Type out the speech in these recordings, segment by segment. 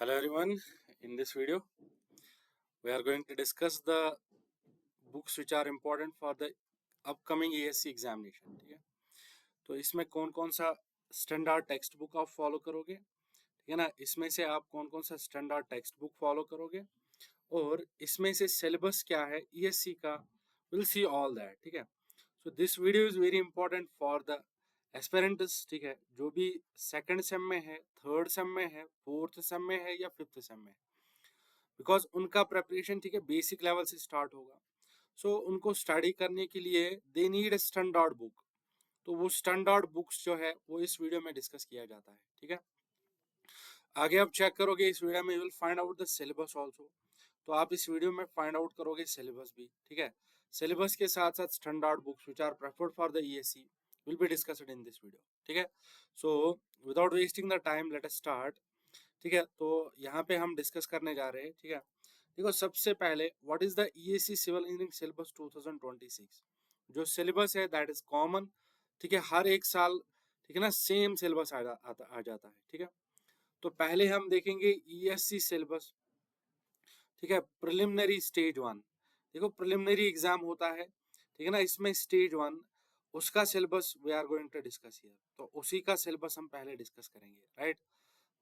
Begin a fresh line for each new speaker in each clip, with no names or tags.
Hello everyone, in this video we are going to discuss the books which are important for the upcoming ASC examination. ठीक है, तो इसमें कौन कौन सा स्टैंडर्ड टेक्स्ट बुक आप फॉलो करोगे, ठीक है ना, इसमें से आप कौन कौन सा स्टैंडर्ड टेक्स्ट बुक फॉलो करोगे और इसमें से सिलेबस क्या है ESC का, विल सी ऑल दैट. ठीक है, so this video is very important for the aspirants. ठीक है, जो भी सेकंड सेम में है, थर्ड सेम में है, फोर्थ सेम में है या फिफ्थ सेम में है, बिकॉज उनका प्रेपरेशन, ठीक है, बेसिक लेवल से स्टार्ट होगा. सो उनको स्टडी करने के लिए they need a standard book. तो वो स्टैंडर्ड बुक्स जो है वो इस वीडियो में डिस्कस किया जाता है. ठीक है, आगे आप चेक करोगे इस वीडियो में, you will find out the syllabus also. तो आप इस वीडियो में फाइंड आउट करोगे सिलेबस भी. ठीक है, सिलेबस के साथ साथ standard books which are preferred for the ESC will be discussed in this video. ठीक है, so without wasting the time let us start. ठीक है, तो यहाँ पे हम डिस्कस करने जा रहे हैं. ठीक है, देखो सबसे पहले what is the ESC civil engineering syllabus 2026. जो सिलेबस है दैट इज कॉमन. ठीक है, हर एक साल, ठीक है ना, सेम सिलेबस आ जाता है. ठीक है, तो पहले हम देखेंगे ESC सिलेबस. ठीक है, प्रिलिमिनरी स्टेज 1. देखो प्रिलिमिनरी एग्जाम होता है, ठीक है ना, इसमें स्टेज 1 उसका syllabus we are going to discuss here. तो उसी का सिलेबस हम पहले डिस्कस करेंगे. राइट,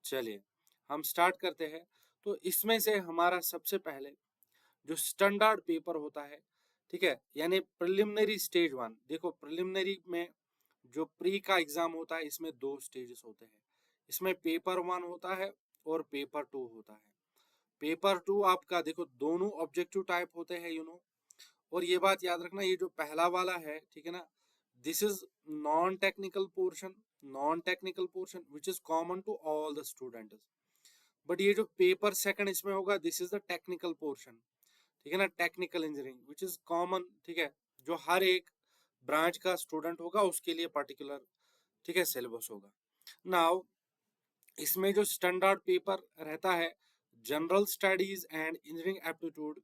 चलिए हम स्टार्ट करते हैं. तो इसमें से हमारा सबसे पहले जो स्टैंडर्ड पेपर होता है, ठीक है, यानी प्रिलिमिनरी स्टेज 1. देखो प्रिलिमिनरी में जो प्री का एग्जाम होता है इसमें दो स्टेजेस होते हैं. इसमें पेपर 1 होता है और पेपर 2 होता है. पेपर 2 आपका देखो दोनों ऑब्जेक्टिव टाइप होते हैं, और ये बात याद रखना, ये जो पहला वाला है, ठीक है ना, this is non technical portion. Non technical portion which is common to all the students. But ये जो पेपर सेकंड इसमें होगा, this is the technical portion. ठीक है ना, technical engineering which is common. ठीक है, जो हर एक ब्रांच का स्टूडेंट होगा उसके लिए पर्टिकुलर, ठीक है, सिलेबस होगा. नाउ इसमें जो स्टैंडर्ड पेपर रहता है, general studies and engineering aptitude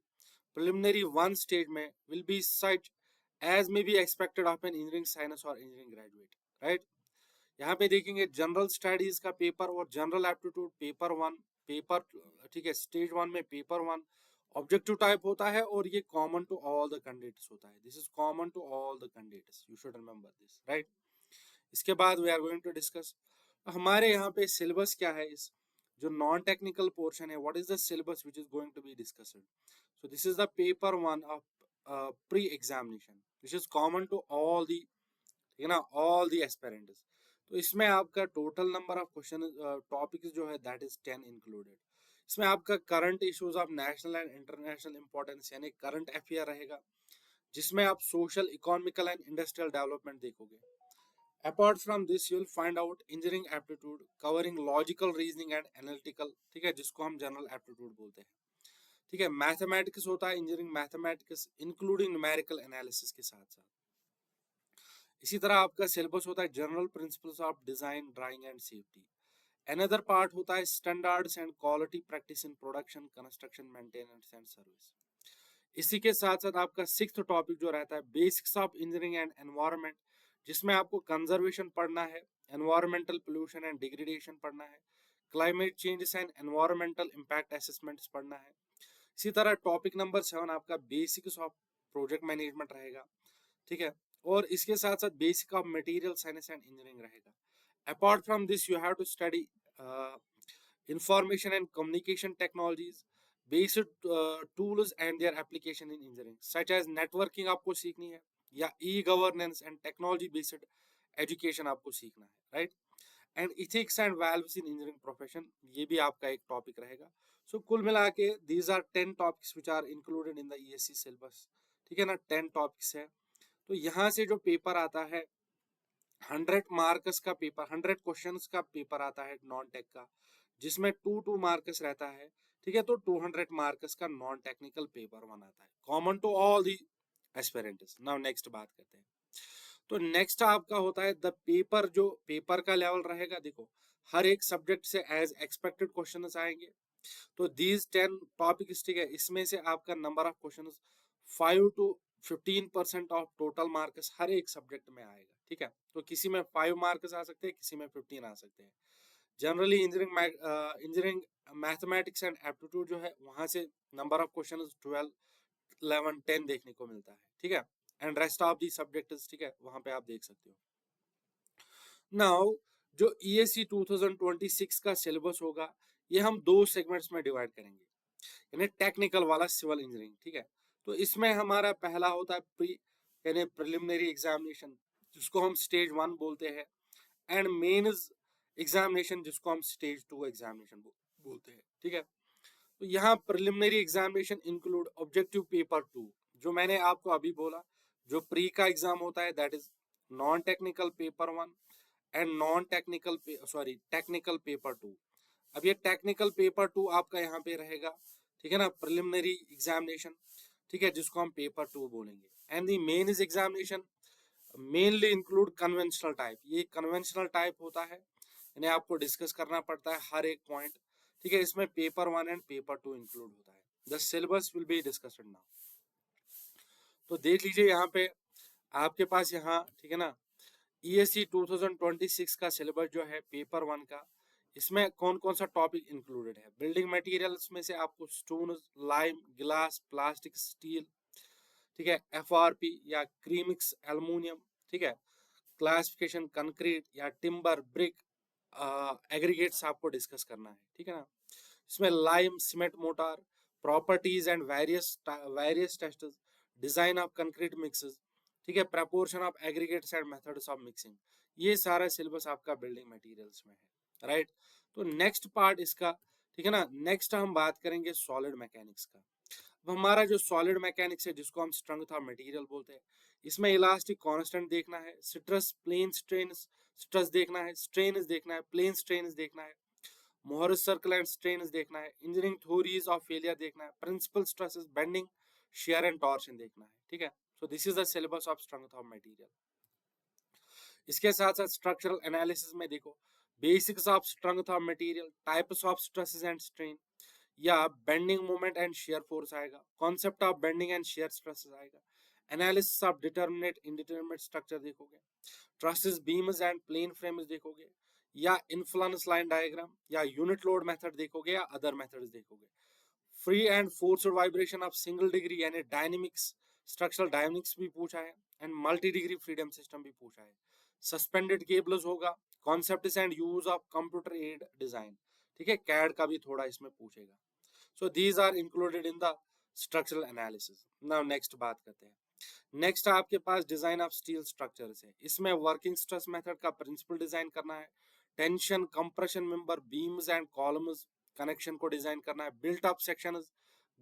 preliminary 1 stage में will be such as may be expected of an engineering science और इंजीनियरिंग ग्रेजुएट. राइट, यहाँ पे देखेंगे जनरल स्टडीज का पेपर और जनरल एप्टीट्यूड पेपर 1. पेपर, ठीक है, स्टेज 1 में पेपर 1 ऑब्जेक्टिव टाइप होता है और ये common to all the candidates होता है. This is common to all the candidates, you should remember this. Right, इसके बाद we are going to discuss हमारे यहाँ पे सिलेबस क्या है. इस जो नॉन टेक्निकल पोर्शन है, what is the syllabus which is going to be discussed. So this is the paper 1 of pre examination which is common to all the, ठीक है ना, ऑल दी एस्पिरेंट्स. तो इसमें आपका total number of question topics जो है that is 10 included. इसमें आपका current issues of national and international importance यानी करंट अफेयर रहेगा, जिसमें आप social, economical and industrial development देखोगे. Apart from this you will find out engineering aptitude covering logical reasoning and analytical, ठीक है, जिसको हम जनरल एप्टीट्यूड बोलते हैं. ठीक है, मैथमेटिक्स होता है engineering mathematics including numerical analysis के साथ साथ. इसी तरह आपका सिलेबस होता है general principles of design, drawing and safety. Another part होता है standards and quality practice in production, construction, maintenance and service. इसी के साथ साथ आपका सिक्स्थ टॉपिक जो रहता है basics of engineering and environment, जिसमें आपको कंजर्वेशन पढ़ना है, एनवायरमेंटल पोल्यूशन एंड डिग्रेडेशन पढ़ना है, climate changes and environmental impact assessments पढ़ना है. इसी तरह टॉपिक नंबर 7 आपका बेसिक्स ऑफ प्रोजेक्ट मैनेजमेंट रहेगा. ठीक है, और इसके साथ साथ basic of material science and engineering रहेगा. Apart from this you have to study information and communication technologies, basic tools and their application in engineering such as networking आपको सीखनी है, या E governance and technology based education आपको सीखना है. Right, and ethics and values in engineering profession, ये भी आपका एक टॉपिक रहेगा. सो कुल मिला के these are 10 topics which are included in the ESC syllabus. ठीक है ना, 10 टॉपिक्स है. तो यहाँ से जो पेपर आता है 100 मार्क्स का पेपर, 100 क्वेश्चंस का पेपर आता है नॉन टेक का, जिसमें 2 मार्क्स रहता है. ठीक है, तो 200 मार्क्स का नॉन टेक्निकल पेपर 1 आता है, common to all the aspirants. Now next बात करते हैं. तो नेक्स्ट आपका होता है द पेपर. जो पेपर का लेवल रहेगा, देखो हर एक सब्जेक्ट से एज एक्सपेक्टेड क्वेश्चन आएंगे. तो दीज 10 टॉपिक्स, ठीक है, इसमें से आपका number of question 5 to 15% of total marks हर एक सब्जेक्ट में आएगा. ठीक है, तो किसी में 5 मार्क्स आ सकते हैं, किसी में 15 आ सकते हैं. Generally engineering mathematics and aptitude जो है वहां से नंबर ऑफ क्वेश्चन 12, 11, 10 देखने को मिलता है, ठीक है। And rest of the subject, ठीक है, वहां पे आप देख सकते हो। नाउ जो ESE 2026 का सिलेबस होगा ये हम दो सेगमेंट्स में डिवाइड करेंगे, यानी टेक्निकल वाला सिविल इंजीनियरिंग, ठीक है। तो इसमें हमारा पहला होता है प्री यानी प्रिलिमिनरी एग्जामिनेशन, जिसको हम स्टेज 1 बोलते हैं, एंड मेंस एग्जामिनेशन जिसको हम स्टेज 2 एग्जामिनेशन बोलते हैं, ठीक है। तो यहाँ preliminary examination include objective paper 2, जो मैंने आपको अभी बोला, जो प्री का एग्जाम होता है that is non technical paper 1 and non technical technical paper 2। अब ये टेक्निकल पेपर 2 आपका यहाँ पे रहेगा, ठीक है ना, प्रिलिमिनरी एग्जामिनेशन, ठीक है, जिसको हम पेपर 2 बोलेंगे। And the mains examination mainly include conventional type, ये कन्वेंशनल टाइप होता है, यानी आपको डिस्कस करना पड़ता है हर एक पॉइंट, ठीक है। इसमें पेपर 1 एंड पेपर 2 इंक्लूड होता है। The syllabus will be discussed now. तो देख लीजिए यहाँ पे आपके पास यहाँ, ठीक है ना, ESE 2026 का सिलेबस जो है पेपर 1 का, इसमें कौन कौन सा टॉपिक इंक्लूडेड है। बिल्डिंग मटेरियल्स में से आपको stone, lime, glass, plastic, steel, ठीक है, FRP या क्रीमिक्स एल्युमिनियम, ठीक है, क्लासिफिकेशन कंक्रीट या टिम्बर, ब्रिक, एग्रीगेट्स आपको डिस्कस करना है, ठीक है ना। इसमें lime, cement, mortar, properties and various test, design of concrete mixes, ठीक है, proportion of aggregates and methods of mixing, ये सारा सिलेबस आपका बिल्डिंग मटेरियल्स में है, राइट। तो नेक्स्ट पार्ट इसका, ठीक है ना, नेक्स्ट हम बात करेंगे सॉलिड मैकेनिक्स का। अब हमारा जो सॉलिड मैकेनिक्स है, जिसको हम स्ट्रेंथ ऑफ मटेरियल बोलते हैं, इसमें इलास्टिक कांस्टेंट देखना है, स्ट्रेस, प्लेन स्ट्रेन स्ट्रेस देखना है, स्ट्रेन देखना है, प्लेन स्ट्रेन देखना है, मोहरस सर्कल एंड स्ट्रेन देखना है, इंजीनियरिंग थ्योरीज ऑफ फेलियर देखना है, principal stresses, bending, shear and torsion देखना है, ठीक है। So this is the syllabus of strength of material. इसके साथ साथ स्ट्रक्चरल एनालिसिस में देखो, basics of strength of material, types of stresses and strain, या bending moment and shear force आएगा, concept of bending and shear stresses आएगा, analysis of determinate indeterminate structure देखोगे, trusses, beams and plane frames देखोगे, या influence line diagram या unit load method देखोगे, या other methods देखोगे। Free and forced vibration of single degree यानी dynamics, structural dynamics भी पूछा है, and multi degree freedom system भी पूछा है। सस्पेंडेड केबल्स होगा, concepts and use of computer aid design, ठीक है, कैड का भी थोड़ा इसमें पूछेगा। So these are included in the structural analysis. Now next बात करते हैं। नेक्स्ट आपके पास डिजाइन ऑफ स्टील स्ट्रक्चर्स है, इसमें वर्किंग स्ट्रेस मेथड का प्रिंसिपल डिजाइन करना है, tension, compression member, beams and columns connection को डिजाइन करना है, built up sections,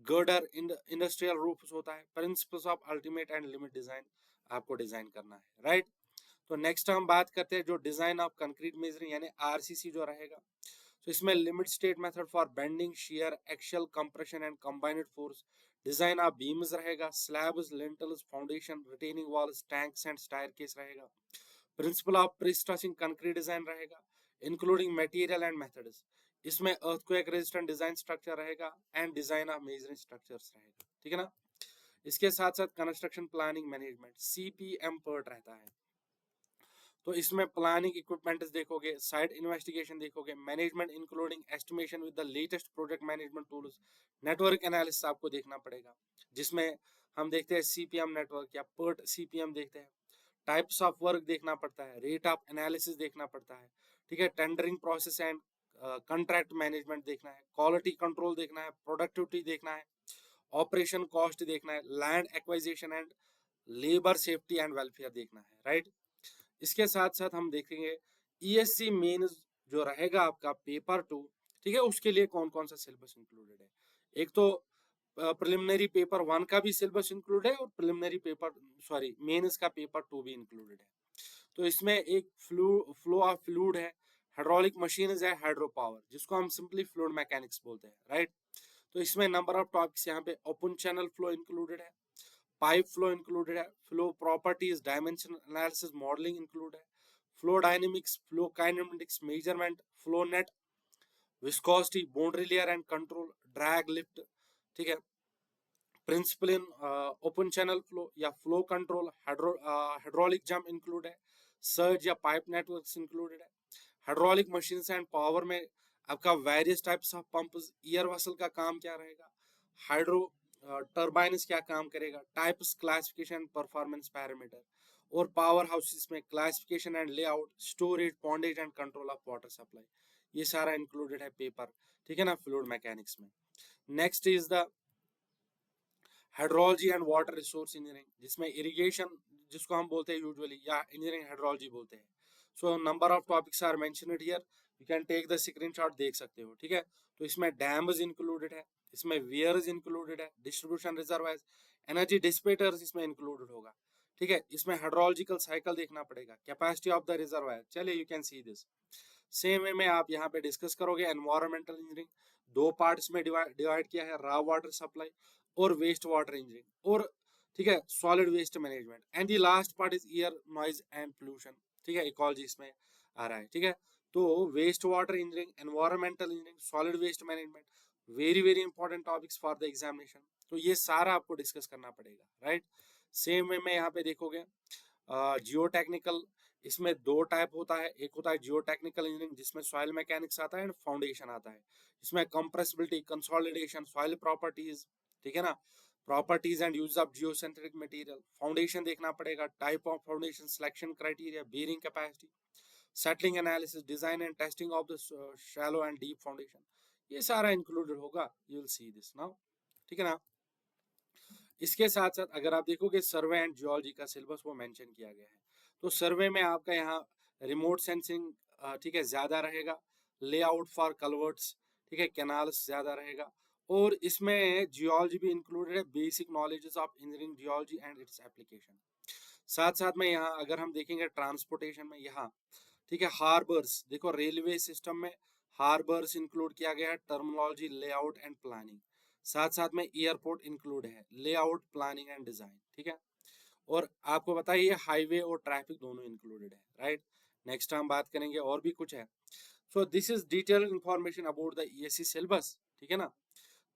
girder, industrial roofs होता है, principles of ultimate and limit design आपको डिजाइन करना है, राइट। तो नेक्स्ट हम बात करते हैं जो डिजाइन ऑफ कंक्रीट मेजरिंग यानी RCC जो रहेगा। तो इसमें limit state method for bending, shear, axial, compression and combined force, design of beams रहेगा, slabs, lintels, foundation, retaining walls, tanks and staircase रहेगा, principle of prestressing concrete design रहेगा, including material and methods. इसमें earthquake resistant design structure रहेगा and design of masonry structures रहेगा, ठीक है ना। इसके साथ साथ construction planning management CPM PERT रहता है। तो इसमें प्लानिंग इक्विपमेंट देखोगे, साइट इन्वेस्टिगेशन देखोगे, management including estimation with the latest project management tools, network analysis आपको देखना पड़ेगा, जिसमें हम देखते हैं CPM नेटवर्क या PERT CPM देखते हैं, टाइप्स ऑफ वर्क देखना पड़ता है, रेट ऑफ एनालिसिस देखना पड़ता है, ठीक है, tendering process and contract management देखना है, क्वालिटी कंट्रोल देखना है, प्रोडक्टिविटी देखना है, ऑपरेशन कॉस्ट देखना है, land एक्वाइजिशन and labour safety and welfare देखना है, राइट। इसके साथ साथ हम देखेंगे ESC मेंस जो रहेगा आपका पेपर 2, ठीक है, उसके लिए कौन कौन सा सिलेबस इंक्लूडेड है। एक तो प्रिलिमिनरी पेपर 1 का भी सिलेबस इंक्लूड है और प्रिलिमिनरी पेपर मेंस का पेपर 2 भी इंक्लूडेड है। तो इसमें एक फ्लो ऑफ फ्लूइड है, हाइड्रोलिक मशीन्स है, हाइड्रो पावर, जिसको हम सिंपली फ्लूइड मैकेनिक्स बोलते हैं, राइट। तो इसमें नंबर ऑफ टॉपिक्स यहाँ पे ओपन चैनल फ्लो इंक्लूडेड है, पाइप फ्लो इंक्लूडेड है, flow properties, dimension analysis, modelling include है, flow dynamics, flow kinematics, measurement, flow net, viscosity, boundary layer and control, drag, lift, ठीक है, principle in open channel flow या flow control, hydraulic jump include है, surge या pipe networks included है, hydraulic machines and power में आपका various types of pumps, air vessel का काम क्या रहेगा, हाइड्रो टर्बाइन्स क्या काम करेगा, टाइप्स, क्लासिफिकेशन, परफॉर्मेंस पैरामीटर, और पावर हाउसेस में classification and layout, storage, pondage and control of water supply, ये सारा इंक्लूडेड है पेपर, ठीक है ना, फ्लूइड मैकेनिक्स में। Next is the hydrology and water resource engineering, जिसमें इरिगेशन, जिसको हम बोलते हैं यूजुअली, या इंजीनियरिंग हाइड्रोलॉजी बोलते हैं। So number of topics are mentioned here, you can take the screenshot, देख सकते हो, ठीक है। तो इसमें डैम्स इंक्लूडेड है, इसमें वियर्स इंक्लूडेड है, डिस्ट्रीब्यूशन रिजर्वायर्स, एनर्जी डिसिपेटर्स इसमें इंक्लूडेड होगा, ठीक है। इसमें हाइड्रोलॉजिकल साइकिल देखना पड़ेगा, कैपेसिटी ऑफ द रिजर्वायर, चलिए you can see this. Same way में आप यहाँ पे डिस्कस करोगे एनवायरमेंटल इंजीनियरिंग, दो पार्ट्स में डिवाइड किया है, रॉ वाटर सप्लाई और वेस्ट वाटर इंजीनियरिंग, और ठीक है solid waste management, and the last part is air noise and pollution, ठीक है, इकोलॉजी इसमें आ रहा है, ठीक है। तो waste water engineering, environmental engineering, solid waste management, very very important topics for the examination. तो ये सारा आपको डिस्कस करना पड़ेगा, राइट। सेम वे में यहाँ पे देखोगे जियो टेक्निकल, इसमें दो टाइप होता है, एक होता है जियो टेक्निकल इंजीनियरिंग जिसमें सॉइल मैकेनिक्स आता है एंड फाउंडेशन आता है, इसमें कंप्रेसिबिलिटी, कंसोलिडेशन, सॉइल प्रॉपर्टीज, ठीक है ना, properties and use of geocentric material, foundation देखना पड़ेगा, type of foundation, selection criteria, bearing capacity, settling analysis, design and testing of the shallow and deep foundation, ये सारा इंक्लूडेड होगा, you will see this now, ठीक है ना। इसके साथ साथ अगर आप देखोगे सर्वे एंड जियोलॉजी का सिलेबस वो मेंशन किया गया है, तो सर्वे में आपका यहाँ रिमोट सेंसिंग, ठीक है, ज्यादा रहेगा, लेआउट फॉर कलवर्ट्स, ठीक है, कैनाल्स ज्यादा रहेगा, और इसमें जियोलॉजी भी इंक्लूडेड है, basic knowledges of engineering geology and its application. साथ साथ में यहाँ अगर हम देखेंगे ट्रांसपोर्टेशन में, यहाँ ठीक है हार्बर्स, देखो रेलवे सिस्टम में हार्बर्स इंक्लूड किया गया है, टर्मिनोलॉजी, लेआउट एंड प्लानिंग, साथ साथ में एयरपोर्ट इंक्लूड है, लेआउट, प्लानिंग एंड डिजाइन, ठीक है। और आपको बताइए हाईवे और ट्रैफिक दोनों इंक्लूडेड है, राइट। नेक्स्ट हम बात करेंगे और भी कुछ है। So this is detail information about the ESC syllabus, ठीक है ना।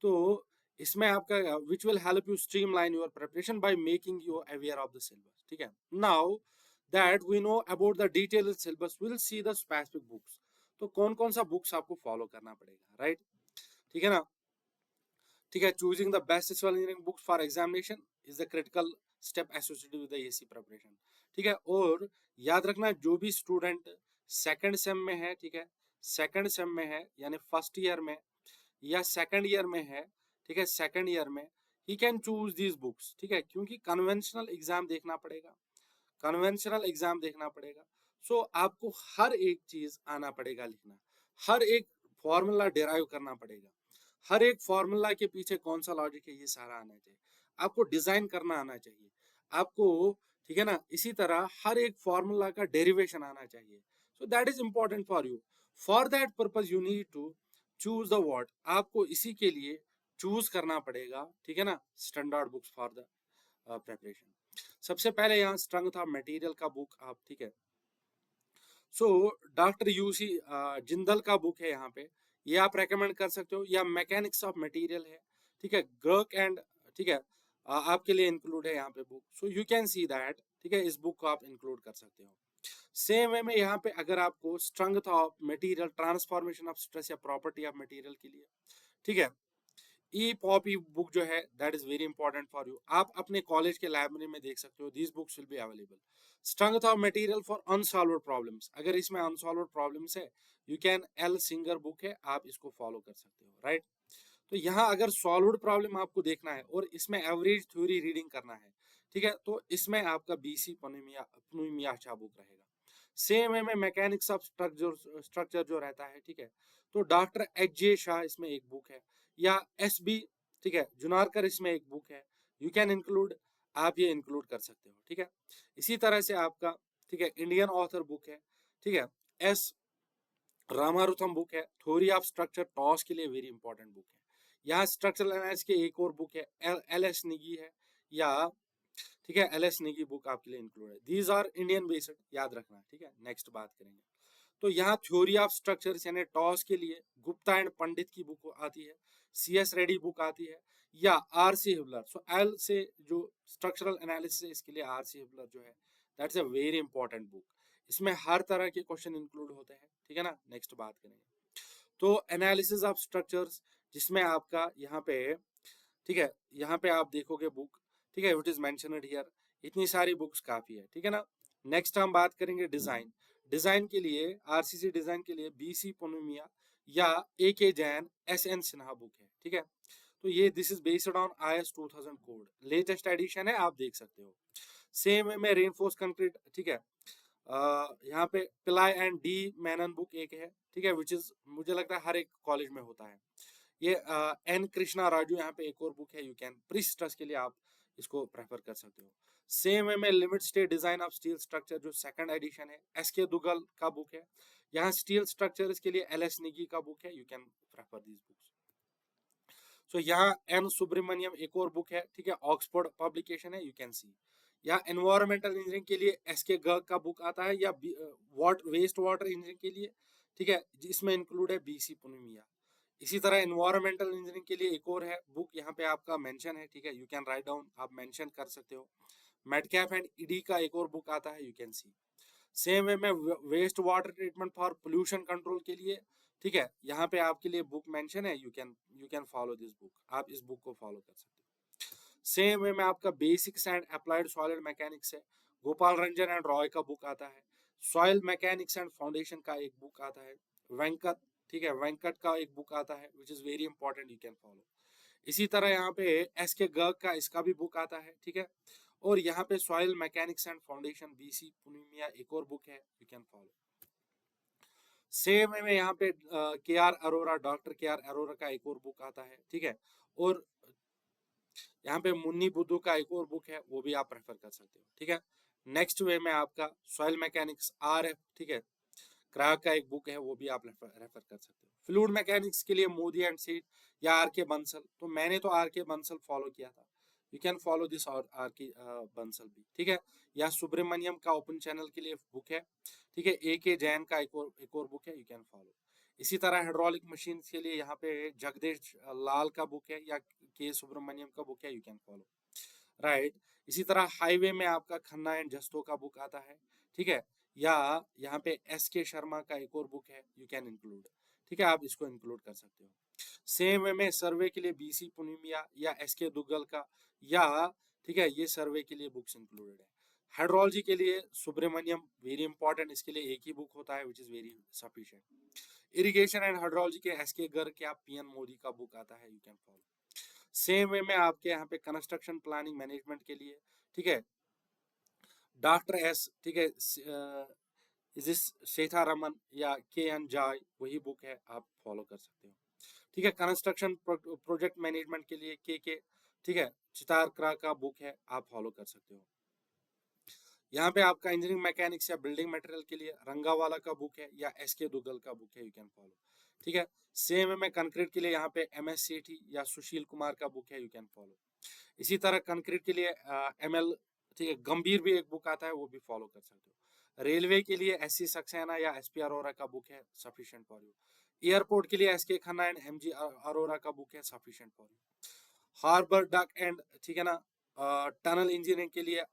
तो इसमें आपका which will help you streamline your preparation by making you aware of the syllabus, ठीक है। Now that we know about the detailed syllabus, will see the specific books, तो कौन कौन सा बुक्स आपको फॉलो करना पड़ेगा, राइट, ठीक है ना। ठीक है, choosing the best civil engineering books for examination is the critical step associated with the AC preparation, ठीक है। और याद रखना जो भी स्टूडेंट सेकंड सेम में है, ठीक है, सेकंड सेम में है यानी फर्स्ट ईयर में या सेकंड ईयर में है, ठीक है, सेकंड ईयर में he can choose these books, ठीक है, क्योंकि कन्वेंशनल एग्जाम देखना पड़ेगा, कन्वेंशनल एग्जाम देखना पड़ेगा। सो आपको हर एक चीज आना पड़ेगा लिखना, हर एक फॉर्मूला डिराइव करना पड़ेगा, हर एक फॉर्मूला के पीछे कौन सा लॉजिक है ये सारा आना चाहिए, आपको डिजाइन करना आना चाहिए आपको, ठीक है ना। इसी तरह हर एक फॉर्मूला का डेरिवेशन आना चाहिए, so that is important for you, for that purpose you need to choose the what, आपको इसी के लिए चूज करना पड़ेगा, ठीक है ना, standard books for the preparation. सबसे पहले यहाँ स्ट्रेंथ ऑफ मटेरियल का बुक आप, ठीक है, सो डॉक्टर यूसी जिंदल का बुक है यहाँ पे, ये आप रेकमेंड कर सकते हो, या मैकेनिक्स ऑफ मटेरियल है, ठीक है, ग्रक एंड, ठीक है, आपके लिए इंक्लूड है यहाँ पे book, so you can see that, ठीक है, इस बुक को आप इंक्लूड कर सकते हो। सेम वे में यहाँ पे अगर आपको strength of material, transformation of stress या प्रॉपर्टी ऑफ मटेरियल के लिए, ठीक है, ई पॉपी बुक जो है that is very important for you, आप अपने कॉलेज के लाइब्रेरी में देख सकते हो, these books will be available. Strength of material for unsolved problems, अगर इसमें अनसॉल्व्ड प्रॉब्लम्स है, you can, L singer book है, आप इसको फॉलो कर सकते हो, राइट। तो यहाँ अगर सॉल्व्ड प्रॉब्लम आपको देखना है और इसमें एवरेज थ्योरी रीडिंग करना है, ठीक है, तो इसमें आपका बीसी पनुमिया बुक रहेगा। सेम वे में मैकेनिक्स ऑफ स्ट्रक्चर जो रहता है, ठीक है, तो डॉक्टर एच जे शाह इसमें एक बुक है, या एस बी, ठीक है, जुनारकर इसमें एक बुक है, यू कैन इंक्लूड, आप ये इंक्लूड कर सकते हो, ठीक है। इसी तरह से आपका, ठीक है, इंडियन ऑथर बुक है, ठीक है, एस रामारुथम बुक है, थ्योरी ऑफ स्ट्रक्चर टॉस के लिए वेरी इंपॉर्टेंट बुक है। यहाँ स्ट्रक्चरल एनालिसिस के एक और बुक है, एल एस निगी है, या ठीक है, एल एस निगी बुक आपके लिए इंक्लूड है, दीज आर इंडियन बेस्ड, याद रखना, ठीक है। नेक्स्ट बात करेंगे, तो यहाँ थ्योरी ऑफ स्ट्रक्चर्स यानी टॉस के लिए गुप्ता एंड पंडित की बुक आती है, सी एस रेड्डी बुक आती है, या R C Hibbeler, so L से जो स्ट्रक्चरल एनालिसिस है इसके लिए आर सी हिबलर जो है that's a very important book, इसमें हर तरह के क्वेश्चन इंक्लूड होते हैं, ठीक है ना। नेक्स्ट बात करेंगे, तो एनालिसिस ऑफ स्ट्रक्चर्स, जिसमें आपका यहाँ पे, ठीक है, यहाँ पे आप देखोगे बुक, ठीक है, इट इज मेंशनड हियर। इतनी सारी बुक्स काफी है, ठीक है ना। नेक्स्ट हम बात करेंगे डिजाइन। डिजाइन के लिए, आरसीसी डिजाइन के लिए बीसी पुनुमिया या A K Jain, S N Sinha book है, ठीक है। तो ये this is based on IS 2000 code, latest edition है, आप देख सकते हो। सेम वे में रेनफोर्स कंक्रीट, ठीक है, यहाँ पे पिलाई एंड डी मैनन बुक एक है, ठीक है, विच इज मुझे लगता है हर एक कॉलेज में होता है। ये एन कृष्णा राजू यहाँ पे एक और बुक है, यू कैन प्रीस ट्रस्ट के लिए आप इसको प्रेफर कर सकते हो। सेम वे में limit state design of steel structure, जो सेकंड एडिशन है, SK दुगल का बुक है। यहाँ स्टील स्ट्रक्चर्स के लिए LS निगी का बुक है, you can prefer these books. So यहाँ एन सुब्रमण्यम एक और बुक है, ठीक है, ऑक्सफोर्ड पब्लिकेशन है, यू कैन सी। यहाँ एनवायरमेंटल इंजीनियरिंग के लिए SK गर्ग का बुक आता है, या वेस्ट वाटर इंजीनियरिंग के लिए, ठीक है, जिसमें इंक्लूड है BC पुनुमिया। इसी तरह एनवायरमेंटल इंजीनियरिंग के लिए एक और है बुक, यहाँ पे आपका मेंशन है, ठीक है, यू कैन राइट डाउन, आप मेंशन कर सकते हो। मेडकैप एंड ईडी का एक और बुक आता है, you can see. Same way में waste water treatment for pollution control के लिए, ठीक है, यहाँ पे आपके लिए बुक मेंशन है, you can follow this book, आप इस बुक को फॉलो कर सकते हो। सेम वे में आपका basics and applied solid mechanics है, गोपाल रंजन एंड रॉय का बुक आता है। सॉइल मैकेनिक्स एंड फाउंडेशन का एक बुक आता है, वेंकट, ठीक है, वेंकट का एक बुक आता है, which is very important, you can follow. इसी तरह यहाँ पे SK गर्ग का इसका भी बुक आता है, ठीक है। और यहाँ पे soil mechanics and foundation BC पुनुमिया एक और बुक है, यू कैन फॉलो। सेम में यहाँ पे KR Arora, doctor KR Arora का एक और बुक आता है, ठीक है। और यहाँ पे मुन्नी बुद्धू का एक और बुक है, वो भी आप प्रेफर कर सकते हो, ठीक है। नेक्स्ट वे में आपका सॉइल मैकेनिक्स RF, ठीक है, क्राक का एक बुक है, वो भी आप रेफर कर सकते हो। फ्लूइड मैकेनिक्स के लिए मोदी एंड सीट या RK बंसल, तो मैंने तो RK बंसल फॉलो किया था, यू कैन फॉलो दिस और RK बंसल भी, ठीक है। या सुब्रमण्यम का ओपन चैनल के लिए बुक है, ठीक है। AK जैन का एक और बुक है, यू कैन फॉलो। इसी तरह हाइड्रोलिक मशीन के लिए यहाँ पे जगदीश लाल का बुक है, या K सुब्रमण्यम का बुक है, यू कैन फॉलो, राइट। इसी तरह हाईवे में आपका खन्ना एंड जस्तो का बुक आता है, ठीक है। या यहाँ पे SK शर्मा का एक और बुक है, यू कैन इंक्लूड, ठीक है, आप इसको इंक्लूड कर सकते हो। सेम वे में सर्वे के लिए BC पुनिमिया या SK दुग्गल का, या, ठीक है, ये सर्वे के लिए बुक्स इंक्लूडेड है। हाइड्रोलॉजी के लिए सुब्रमण्यम वेरी इंपॉर्टेंट, इसके लिए एक ही बुक होता है, which is very sufficient. Irrigation and hydrology के SK गर्ग के PN मोदी का बुक आता है, you can follow. Same way में आपके यहाँ पे कंस्ट्रक्शन प्लानिंग मैनेजमेंट के लिए, ठीक है, डॉक्टर S, ठीक है, सीतारमन या KN जॉय, वही बुक है, आप फॉलो कर सकते हो, ठीक है। कंस्ट्रक्शन प्रोजेक्ट मैनेजमेंट के लिए KK, ठीक है, चितारकरा का बुक है, आप फॉलो कर सकते हो। यहाँ पे आपका इंजीनियरिंग मैकेनिक्स या बिल्डिंग मटेरियल के लिए रंगावाला का बुक है, या SK दुग्गल का बुक है, यू कैन फॉलो, ठीक है। सेम में कंक्रीट के लिए यहाँ पे MS सेठी या सुशील कुमार का बुक है, यू कैन फॉलो। इसी तरह कंक्रीट के लिए ML, ठीक है, गंभीर भी एक बुक आता है, वो भी फॉलो कर सकते हो। रेलवे के लिए SC सक्सेना या SP अरोरा का बुक है, सफिशिएंट फॉर यू। एयरपोर्ट के लिए SK Khanna and MG Arora का बुक है, sufficient for you. Harbour dock and, ठीक है ना, टनल इंजीनियरिंग के लिए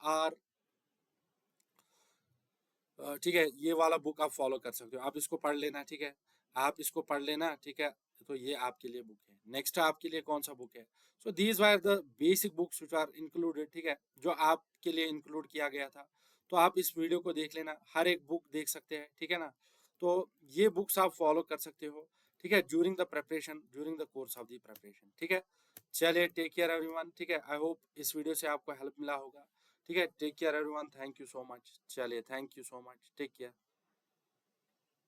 ठीक है, ये वाला बुक आप फॉलो कर सकते हो, आप इसको पढ़ लेना, ठीक है, आप इसको पढ़ लेना, ठीक है। तो ये आपके लिए बुक है। नेक्स्ट आपके लिए कौन सा बुक है? So these are the basic books which are included, ठीक है, जो आपके लिए इंक्लूड किया गया था। तो आप इस वीडियो को देख लेना, हर एक बुक देख सकते हैं, ठीक है ना। तो ये बुक्स आप फॉलो कर सकते हो, ठीक है, during the preparation, during the course of the preparation, ठीक है। चलिए, टेक केयर एवरीवन, ठीक है। आई होप इस वीडियो से आपको हेल्प मिला होगा, ठीक है। Take care everyone, thank you so much. चलिए, thank you so much, take care.